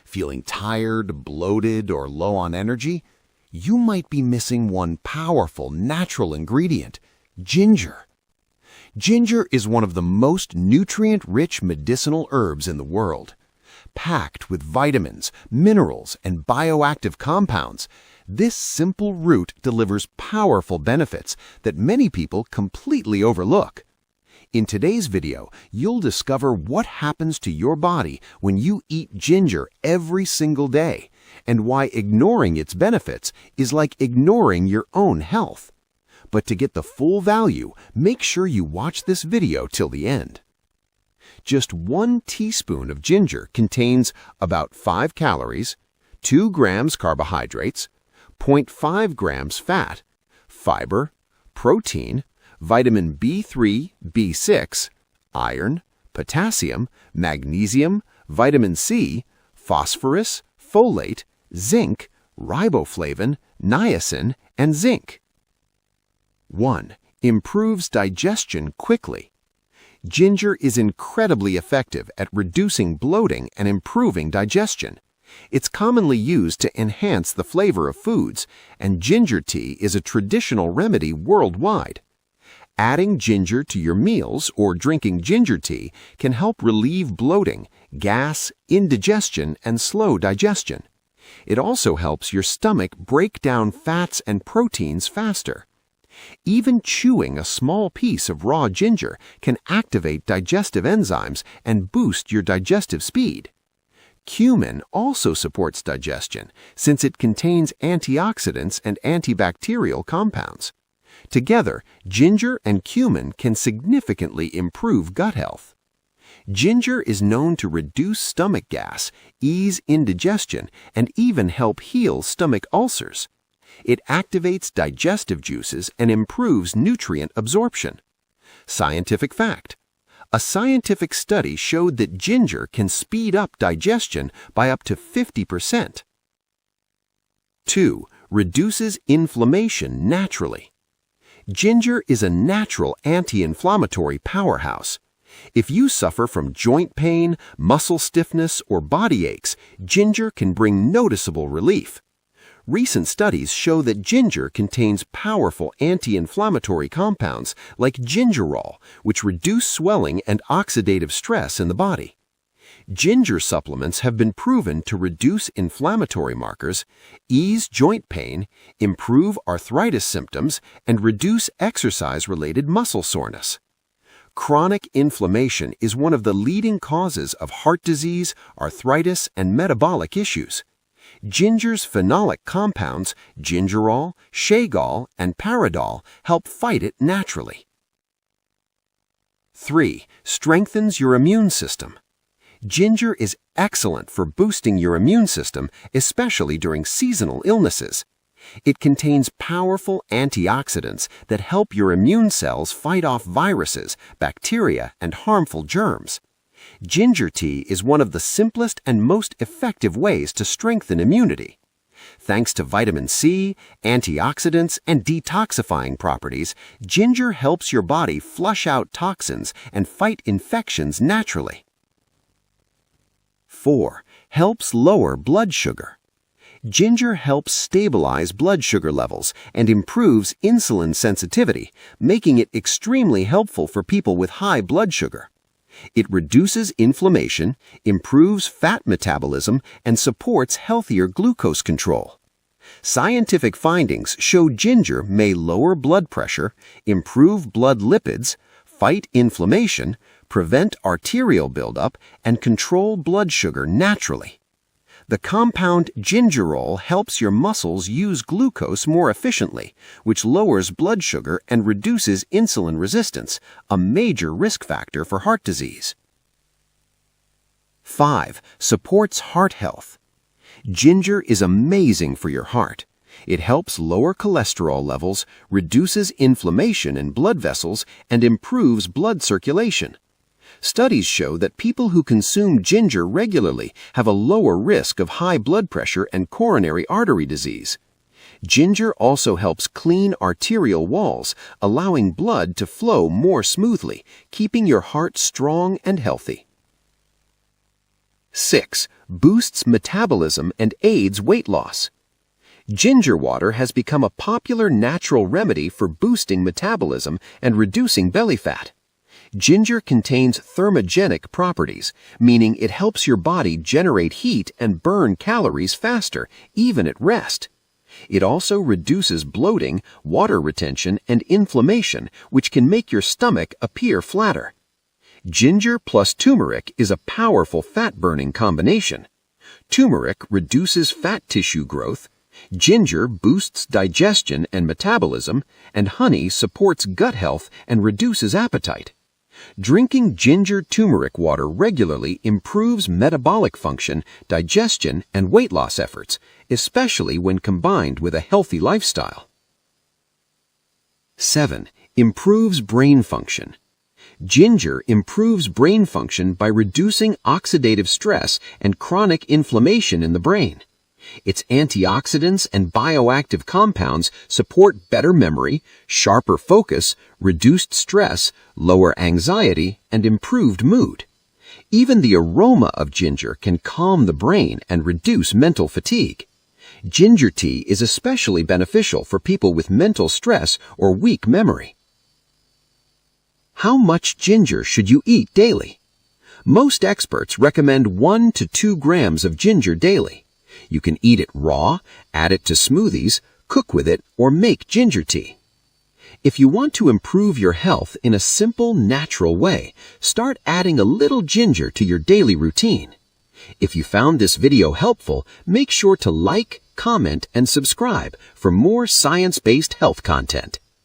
Feeling tired, bloated, or low on energy? You might be missing one powerful natural ingredient: ginger. Ginger is one of the most nutrient-rich medicinal herbs in the world. Packed with vitamins, minerals, and bioactive compounds, this simple root delivers powerful benefits that many people completely overlook. In today's video, you'll discover what happens to your body when you eat ginger every single day, and why ignoring its benefits is like ignoring your own health. But to get the full value, make sure you watch this video till the end. Just 1 teaspoon of ginger contains about 5 calories, 2 grams carbohydrates, 0.5 grams fat, fiber, protein, vitamin B3, B6, iron, potassium, magnesium, vitamin C, phosphorus, folate, zinc, riboflavin, niacin, and zinc. 1. Improves digestion quickly. Ginger is incredibly effective at reducing bloating and improving digestion. It's commonly used to enhance the flavor of foods, and ginger tea is a traditional remedy worldwide. Adding ginger to your meals or drinking ginger tea can help relieve bloating, gas, indigestion, and slow digestion. It also helps your stomach break down fats and proteins faster. Even chewing a small piece of raw ginger can activate digestive enzymes and boost your digestive speed. Cumin also supports digestion since it contains antioxidants and antibacterial compounds. Together, ginger and cumin can significantly improve gut health. Ginger is known to reduce stomach gas, ease indigestion, and even help heal stomach ulcers. It activates digestive juices and improves nutrient absorption. Scientific fact: a scientific study showed that ginger can speed up digestion by up to 50%. 2. Reduces inflammation naturally. Ginger is a natural anti-inflammatory powerhouse. If you suffer from joint pain, muscle stiffness, or body aches, ginger can bring noticeable relief. Recent studies show that ginger contains powerful anti-inflammatory compounds like gingerol, which reduce swelling and oxidative stress in the body. Ginger supplements have been proven to reduce inflammatory markers, ease joint pain, improve arthritis symptoms, and reduce exercise-related muscle soreness. Chronic inflammation is one of the leading causes of heart disease, arthritis, and metabolic issues. Ginger's phenolic compounds, gingerol, shagol, and paradol, help fight it naturally. 3. Strengthens your immune system. Ginger is excellent for boosting your immune system, especially during seasonal illnesses. It contains powerful antioxidants that help your immune cells fight off viruses, bacteria, and harmful germs. Ginger tea is one of the simplest and most effective ways to strengthen immunity. Thanks to vitamin C, antioxidants, and detoxifying properties, ginger helps your body flush out toxins and fight infections naturally. 4. Helps lower blood sugar. Ginger helps stabilize blood sugar levels and improves insulin sensitivity, making it extremely helpful for people with high blood sugar. It reduces inflammation, improves fat metabolism, and supports healthier glucose control. Scientific findings show ginger may lower blood pressure, improve blood lipids, fight inflammation, prevent arterial buildup, and control blood sugar naturally. The compound gingerol helps your muscles use glucose more efficiently, which lowers blood sugar and reduces insulin resistance, a major risk factor for heart disease. 5. Supports heart health. Ginger is amazing for your heart. It helps lower cholesterol levels, reduces inflammation in blood vessels, and improves blood circulation. Studies show that people who consume ginger regularly have a lower risk of high blood pressure and coronary artery disease. Ginger also helps clean arterial walls, allowing blood to flow more smoothly, keeping your heart strong and healthy. 6. boosts metabolism and aids weight loss. Ginger water has become a popular natural remedy for boosting metabolism and reducing belly fat. Ginger contains thermogenic properties, meaning it helps your body generate heat and burn calories faster, even at rest. It also reduces bloating, water retention, and inflammation, which can make your stomach appear flatter. Ginger plus turmeric is a powerful fat-burning combination. Turmeric reduces fat tissue growth, ginger boosts digestion and metabolism, and honey supports gut health and reduces appetite. Drinking ginger turmeric water regularly improves metabolic function, digestion, and weight loss efforts, especially when combined with a healthy lifestyle. 7. Improves brain function. Ginger improves brain function by reducing oxidative stress and chronic inflammation in the brain. Its antioxidants and bioactive compounds support better memory, sharper focus, reduced stress, lower anxiety, and improved mood. Even the aroma of ginger can calm the brain and reduce mental fatigue. Ginger tea is especially beneficial for people with mental stress or weak memory. How much ginger should you eat daily? Most experts recommend 1 to 2 grams of ginger daily. You can eat it raw, add it to smoothies, cook with it, or make ginger tea. If you want to improve your health in a simple, natural way, start adding a little ginger to your daily routine. If you found this video helpful, make sure to like, comment, and subscribe for more science-based health content.